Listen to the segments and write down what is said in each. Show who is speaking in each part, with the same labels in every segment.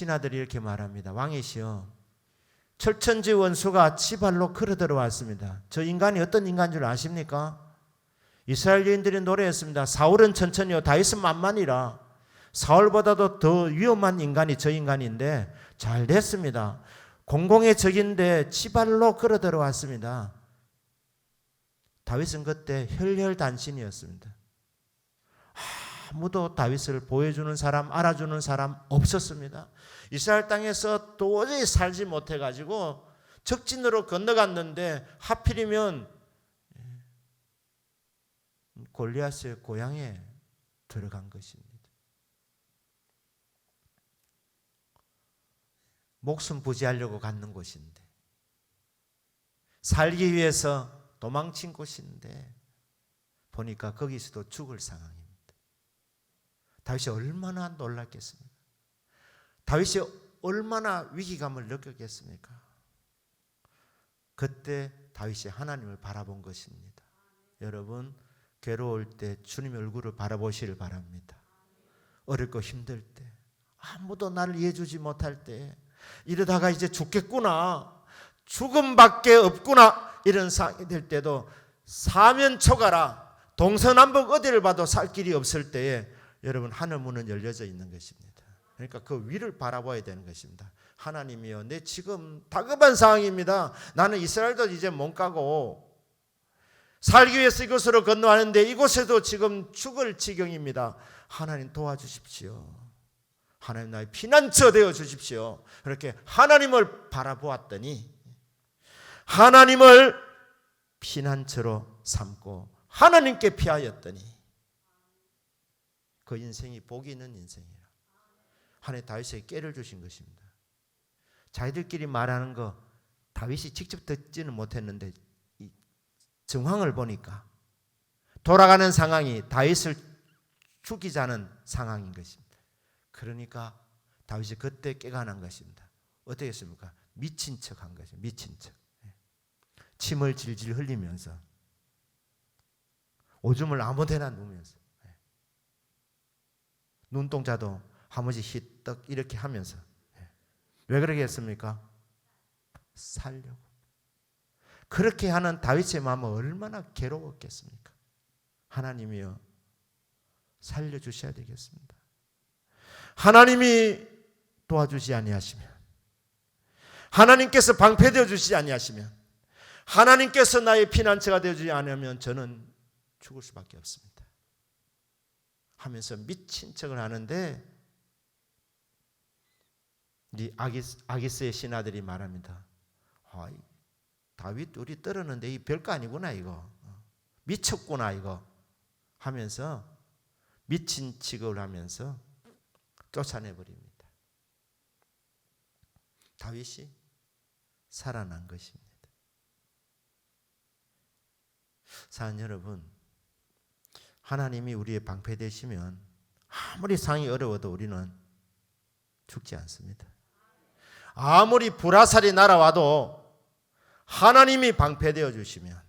Speaker 1: 신하들이 이렇게 말합니다. 왕이시여, 철천지 원수가 지발로 걸어 들어왔습니다. 저 인간이 어떤 인간인 줄 아십니까? 이스라엘 여인들이 노래했습니다. 사울은 천천히요 다윗은 만만이라. 사울보다도 더 위험한 인간이 저 인간인데 잘 됐습니다. 공공의 적인데 지발로 걸어 들어왔습니다. 다윗은 그때 혈혈단신이었습니다. 아무도 다윗을 보여주는 사람, 알아주는 사람 없었습니다. 이스라엘 땅에서 도저히 살지 못해가지고 적진으로 건너갔는데 하필이면 골리앗의 고향에 들어간 것입니다. 목숨 부지하려고 갔는 곳인데, 살기 위해서 도망친 곳인데 보니까 거기서도 죽을 상황입니다. 다윗이 얼마나 놀랐겠습니까? 다윗이 얼마나 위기감을 느꼈겠습니까? 그때 다윗이 하나님을 바라본 것입니다. 여러분, 괴로울 때 주님의 얼굴을 바라보시길 바랍니다. 어렵고 힘들 때, 아무도 나를 이해해주지 못할 때, 이러다가 이제 죽겠구나, 죽음밖에 없구나, 이런 상황이 될 때도 사면초가라, 동서남북 어디를 봐도 살 길이 없을 때에 여러분, 하늘 문은 열려져 있는 것입니다. 그러니까 그 위를 바라봐야 되는 것입니다. 하나님이여, 내 지금 다급한 상황입니다. 나는 이스라엘도 이제 못 가고 살기 위해서 이곳으로 건너왔는데 이곳에도 지금 죽을 지경입니다. 하나님 도와주십시오. 하나님 나의 피난처 되어 주십시오. 그렇게 하나님을 바라보았더니 하나님을 피난처로 삼고 하나님께 피하였더니 그 인생이 복이 있는 인생이라. 하나님 다윗에게 깨를 주신 것입니다. 자기들끼리 말하는 거 다윗이 직접 듣지는 못했는데 이 정황을 보니까 돌아가는 상황이 다윗을 죽이자는 상황인 것입니다. 그러니까 다윗이 그때 깨가 난 것입니다. 어떻게 했습니까? 미친 척 한 것입니다. 미친 척. 침을 질질 흘리면서 오줌을 아무데나 누면서 눈동자도 한 번씩 희떡 이렇게 하면서. 왜 그러게 했습니까? 살려고. 그렇게 하는 다윗의 마음은 얼마나 괴로웠겠습니까? 하나님이여, 살려주셔야 되겠습니다. 하나님이 도와주지 아니하시면, 하나님께서 방패되어 주시지 아니하시면, 하나님께서 나의 피난처가 되어주지 않으면 저는 죽을 수밖에 없습니다 하면서 미친 척을 하는데, 이 아기스의 신하들이 말합니다. 다윗 우리 떨었는데 이 별거 아니구나, 이거 미쳤구나 이거 하면서 미친 취급을 하면서 쫓아내버립니다. 다윗이 살아난 것입니다. 사랑하는 여러분, 하나님이 우리의 방패 되시면 아무리 상황이 어려워도 우리는 죽지 않습니다. 아무리 불화살이 날아와도 하나님이 방패되어 주시면,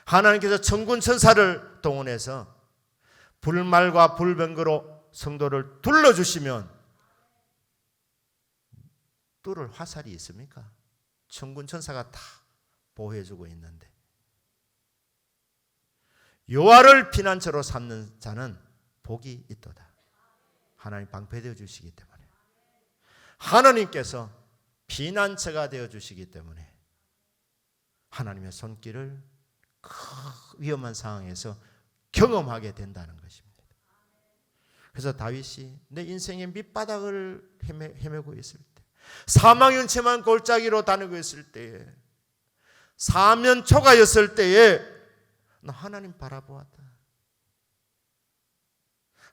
Speaker 1: 하나님께서 천군 천사를 동원해서 불말과 불병거로 성도를 둘러주시면, 뚫을 화살이 있습니까? 천군 천사가 다 보호해주고 있는데, 여호와를 피난처로 삼는 자는 복이 있도다. 하나님 방패되어 주시기 때문에, 하나님께서 피난처가 되어 주시기 때문에 하나님의 손길을 그 위험한 상황에서 경험하게 된다는 것입니다. 그래서 다윗이 내 인생의 밑바닥을 헤매고 있을 때, 사망연체만 골짜기로 다니고 있을 때에, 사면초가였을 때에 나 하나님 바라보았다.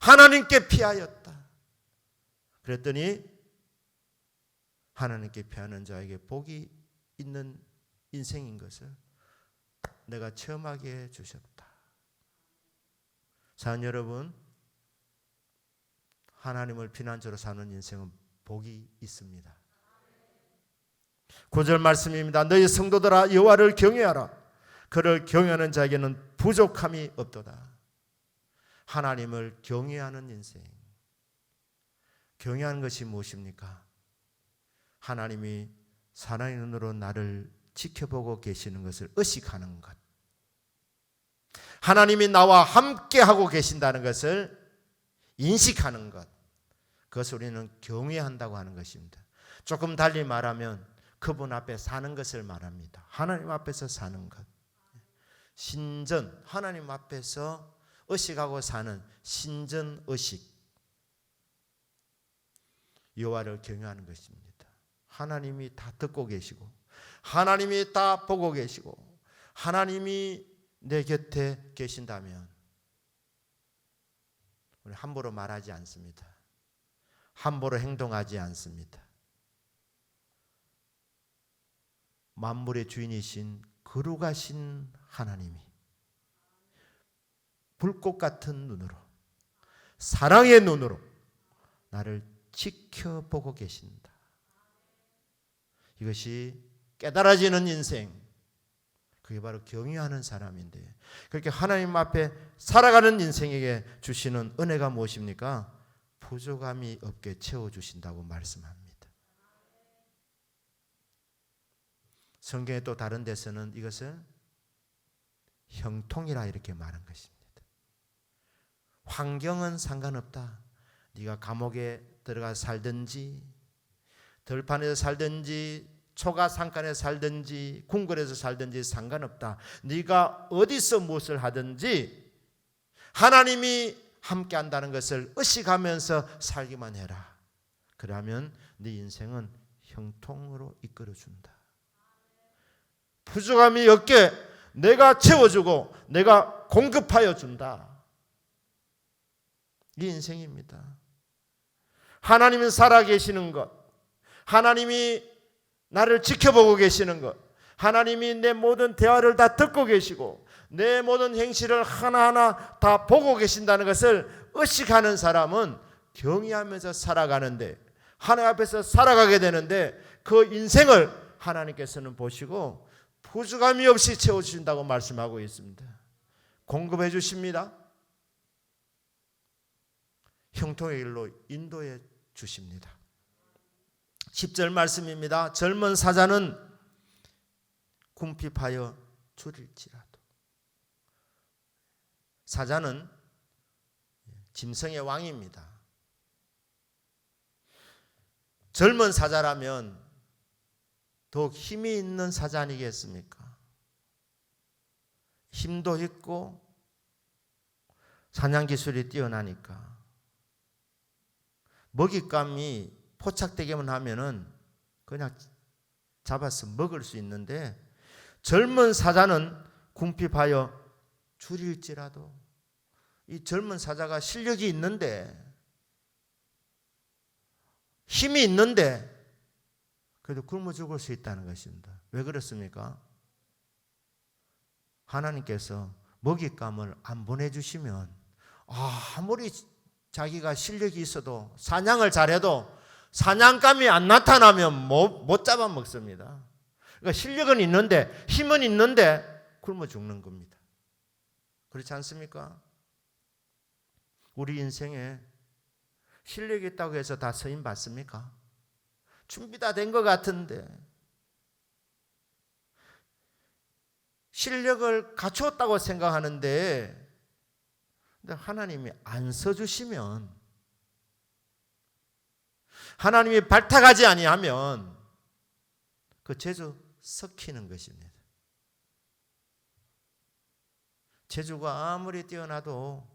Speaker 1: 하나님께 피하였다. 그랬더니 하나님께 피하는 자에게 복이 있는 인생인 것을 내가 체험하게 해주셨다. 사랑하는 여러분, 하나님을 피난처로 사는 인생은 복이 있습니다. 9절 말씀입니다. 너희 성도들아 여호와를 경외하라. 그를 경외하는 자에게는 부족함이 없도다. 하나님을 경외하는 인생, 경외하는 것이 무엇입니까? 하나님이 사랑의 눈으로 나를 지켜보고 계시는 것을 의식하는 것. 하나님이 나와 함께 하고 계신다는 것을 인식하는 것. 그것을 우리는 경외한다고 하는 것입니다. 조금 달리 말하면 그분 앞에 사는 것을 말합니다. 하나님 앞에서 사는 것. 신전, 하나님 앞에서 의식하고 사는 신전 의식. 여호와를 경외하는 것입니다. 하나님이 다 듣고 계시고 하나님이 다 보고 계시고 하나님이 내 곁에 계신다면 우리 함부로 말하지 않습니다. 함부로 행동하지 않습니다. 만물의 주인이신 거룩하신 하나님이 불꽃 같은 눈으로 사랑의 눈으로 나를 지켜보고 계신다. 이것이 깨달아지는 인생, 그게 바로 경외하는 사람인데, 그렇게 하나님 앞에 살아가는 인생에게 주시는 은혜가 무엇입니까? 부족함이 없게 채워주신다고 말씀합니다. 성경에 또 다른 데서는 이것을 형통이라 이렇게 말한 것입니다. 환경은 상관없다. 네가 감옥에 들어가 살든지 들판에서 살든지 초가 산간에 살든지 궁궐에서 살든지 상관없다. 네가 어디서 무엇을 하든지 하나님이 함께 한다는 것을 의식하면서 살기만 해라. 그러면 네 인생은 형통으로 이끌어준다. 부족함이 없게 내가 채워주고 내가 공급하여 준다. 이 인생입니다. 하나님은 살아계시는 것, 하나님이 나를 지켜보고 계시는 것, 하나님이 내 모든 대화를 다 듣고 계시고 내 모든 행실을 하나하나 다 보고 계신다는 것을 의식하는 사람은 경외하면서 살아가는데, 하나님 앞에서 살아가게 되는데 그 인생을 하나님께서는 보시고 부족함이 없이 채워주신다고 말씀하고 있습니다. 공급해 주십니다. 형통의 길로 인도해 주십니다. 10절 말씀입니다. 젊은 사자는 궁핍하여 줄일지라도. 사자는 짐승의 왕입니다. 젊은 사자라면 더욱 힘이 있는 사자 아니겠습니까? 힘도 있고 사냥 기술이 뛰어나니까 먹잇감이 포착되기만 하면은 그냥 잡아서 먹을 수 있는데, 젊은 사자는 궁핍하여 줄일지라도, 이 젊은 사자가 실력이 있는데 힘이 있는데 그래도 굶어 죽을 수 있다는 것입니다. 왜 그렇습니까? 하나님께서 먹잇감을 안 보내주시면 아무리 자기가 실력이 있어도 사냥을 잘해도 사냥감이 안 나타나면 못 잡아먹습니다. 그러니까 실력은 있는데 힘은 있는데 굶어 죽는 겁니다. 그렇지 않습니까? 우리 인생에 실력이 있다고 해서 다 서임 받습니까? 준비 다 된 것 같은데, 실력을 갖추었다고 생각하는데 근데 하나님이 안 써주시면, 하나님이 발탁하지 아니하면 그 재주 썩히는 것입니다. 재주가 아무리 뛰어나도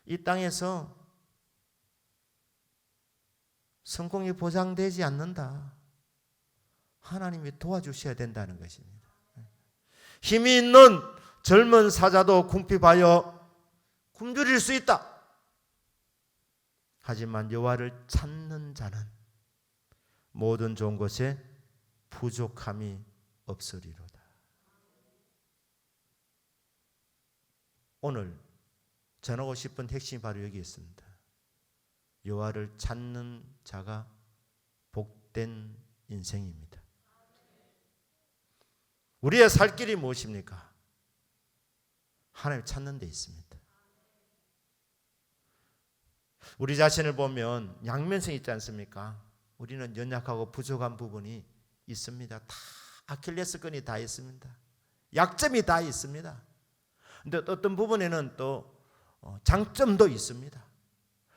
Speaker 1: 이 땅에서 성공이 보장되지 않는다. 하나님이 도와주셔야 된다는 것입니다. 힘이 있는 젊은 사자도 궁핍하여 굶주릴 수 있다. 하지만 여호와를 찾는 자는 모든 좋은 것에 부족함이 없으리로다. 오늘 전하고 싶은 핵심이 바로 여기 있습니다. 여호와를 찾는 자가 복된 인생입니다. 우리의 살 길이 무엇입니까? 하나님 찾는 데 있습니다. 우리 자신을 보면 양면성 있지 않습니까? 우리는 연약하고 부족한 부분이 있습니다. 다 아킬레스건이 다 있습니다. 약점이 다 있습니다. 근데 어떤 부분에는 또 장점도 있습니다.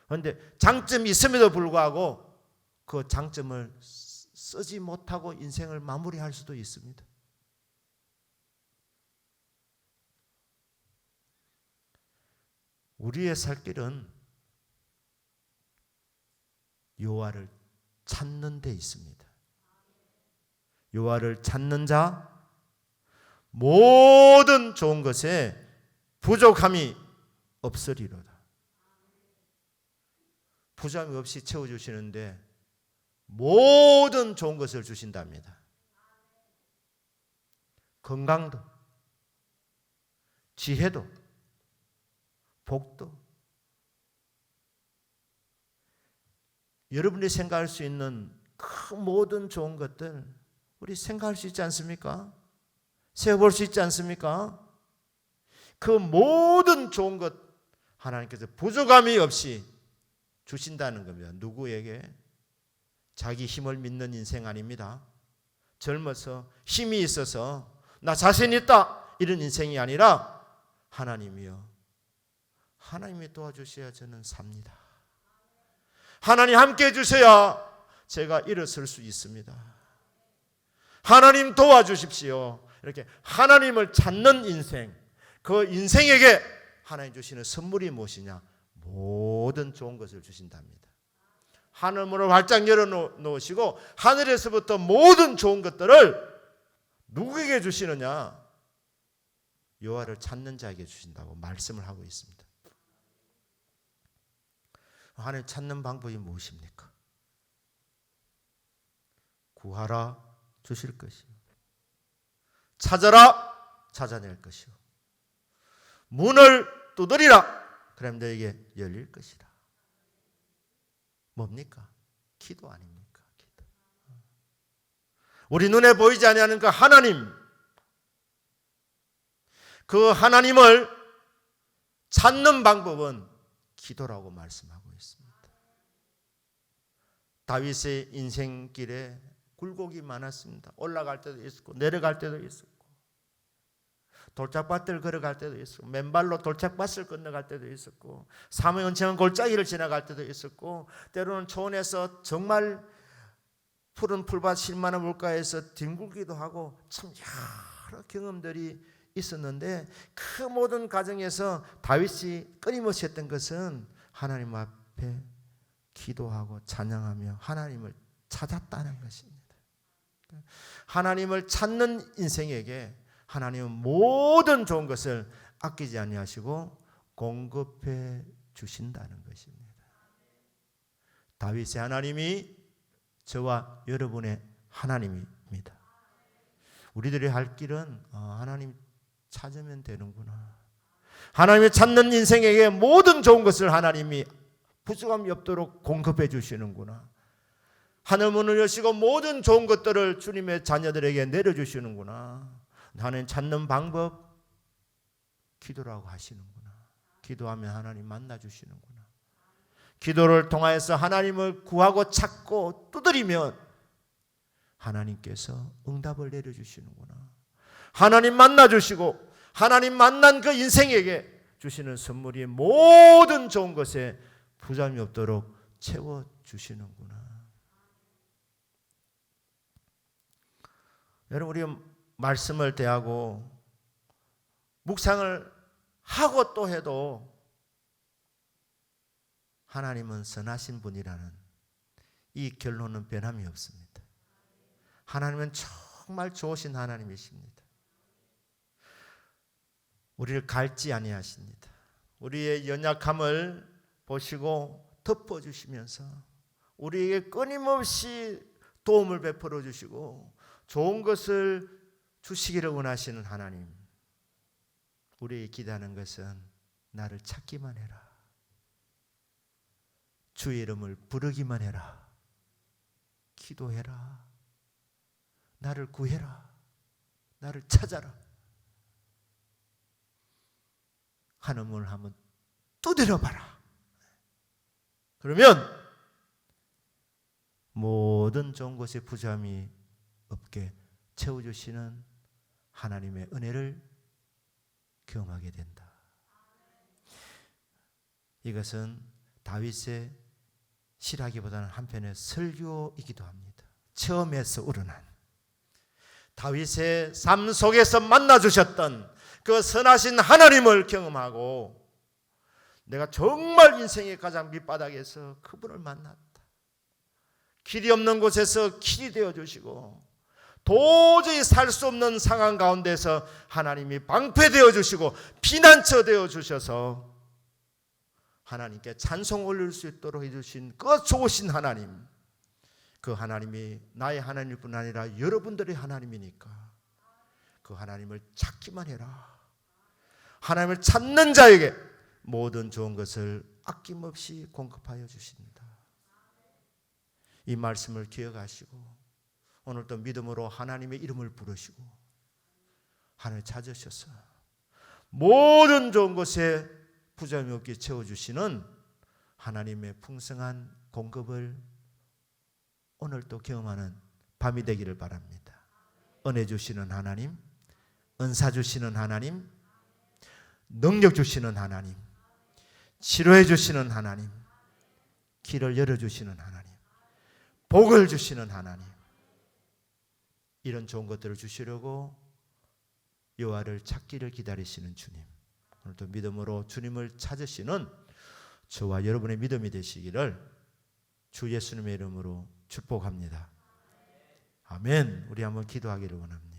Speaker 1: 그런데 장점이 있음에도 불구하고 그 장점을 쓰지 못하고 인생을 마무리할 수도 있습니다. 우리의 살 길은 여호와를 찾는 데 있습니다. 여호와를 찾는 자 모든 좋은 것에 부족함이 없으리로다. 부족함이 없이 채워주시는데 모든 좋은 것을 주신답니다. 건강도, 지혜도, 복도, 여러분이 생각할 수 있는 그 모든 좋은 것들 우리 생각할 수 있지 않습니까? 세어볼 수 있지 않습니까? 그 모든 좋은 것 하나님께서 부족함이 없이 주신다는 겁니다. 누구에게? 자기 힘을 믿는 인생 아닙니다. 젊어서 힘이 있어서 나 자신 있다 이런 인생이 아니라 하나님이요, 하나님이 도와주셔야 저는 삽니다. 하나님 함께 해주셔야 제가 일어설 수 있습니다. 하나님 도와주십시오. 이렇게 하나님을 찾는 인생, 그 인생에게 하나님 주시는 선물이 무엇이냐? 모든 좋은 것을 주신답니다. 하늘문을 활짝 열어놓으시고 하늘에서부터 모든 좋은 것들을 누구에게 주시느냐? 여호와를 찾는 자에게 주신다고 말씀을 하고 있습니다. 하나님 찾는 방법이 무엇입니까? 구하라 주실 것이요, 찾아라 찾아낼 것이요, 문을 두드리라 그럼 너에게 열릴 것이라. 뭡니까? 기도 아닙니까? 기도. 우리 눈에 보이지 아니하는 그 하나님, 그 하나님을 찾는 방법은 기도라고 말씀하고 있습니다. 다윗의 인생길에 굴곡이 많았습니다. 올라갈 때도 있었고 내려갈 때도 있었고 돌짝밭을 걸어갈 때도 있었고 맨발로 돌짝밭을 건너갈 때도 있었고 사모의 은총한 골짜기를 지나갈 때도 있었고 때로는 초원에서 정말 푸른 풀밭 실만한 물가에서 뒹굴기도 하고 참 여러 경험들이 있었는데 그 모든 과정에서 다윗이 끊임없이 했던 것은 하나님 앞에 기도하고 찬양하며 하나님을 찾았다는 것입니다. 하나님을 찾는 인생에게 하나님은 모든 좋은 것을 아끼지 아니하시고 공급해 주신다는 것입니다. 다윗의 하나님이 저와 여러분의 하나님입니다. 우리들이 할 길은 하나님 찾으면 되는구나. 하나님을 찾는 인생에게 모든 좋은 것을 하나님이 부족함이 없도록 공급해 주시는구나. 하늘문을 여시고 모든 좋은 것들을 주님의 자녀들에게 내려주시는구나. 하나님 찾는 방법 기도라고 하시는구나. 기도하면 하나님 만나주시는구나. 기도를 통하여서 하나님을 구하고 찾고 두드리면 하나님께서 응답을 내려주시는구나. 하나님 만나주시고 하나님 만난 그 인생에게 주시는 선물이 모든 좋은 것에 부담이 없도록 채워주시는구나. 여러분, 우리 말씀을 대하고 묵상을 하고 또 해도 하나님은 선하신 분이라는 이 결론은 변함이 없습니다. 하나님은 정말 좋으신 하나님이십니다. 우리를 갈지 아니하십니다. 우리의 연약함을 보시고 덮어주시면서 우리에게 끊임없이 도움을 베풀어 주시고 좋은 것을 주시기를 원하시는 하나님, 우리에게 기대하는 것은 나를 찾기만 해라, 주의 이름을 부르기만 해라, 기도해라, 나를 구해라, 나를 찾아라. 하늘문을 한번 두드려봐라. 그러면 모든 좋은 것에 부족함이 없게 채워주시는 하나님의 은혜를 경험하게 된다. 이것은 다윗의 시라기보다는 한편의 설교이기도 합니다. 처음에서 우러난 다윗의 삶 속에서 만나주셨던 그 선하신 하나님을 경험하고 내가 정말 인생의 가장 밑바닥에서 그분을 만났다. 길이 없는 곳에서 길이 되어주시고 도저히 살 수 없는 상황 가운데서 하나님이 방패되어 주시고 피난처 되어 주셔서 하나님께 찬송 올릴 수 있도록 해주신 그 좋으신 하나님, 그 하나님이 나의 하나님일 뿐 아니라 여러분들의 하나님이니까 그 하나님을 찾기만 해라. 하나님을 찾는 자에게 모든 좋은 것을 아낌없이 공급하여 주신다. 이 말씀을 기억하시고 오늘도 믿음으로 하나님의 이름을 부르시고 하나님을 찾으셔서 모든 좋은 것에 부족함이 없게 채워주시는 하나님의 풍성한 공급을 오늘도 경험하는 밤이 되기를 바랍니다. 은혜 주시는 하나님, 은사 주시는 하나님, 능력 주시는 하나님, 치료해 주시는 하나님, 길을 열어주시는 하나님, 복을 주시는 하나님, 이런 좋은 것들을 주시려고 여호와를 찾기를 기다리시는 주님, 오늘도 믿음으로 주님을 찾으시는 저와 여러분의 믿음이 되시기를 주 예수님의 이름으로 축복합니다. 아멘. 우리 한번 기도하기를 원합니다.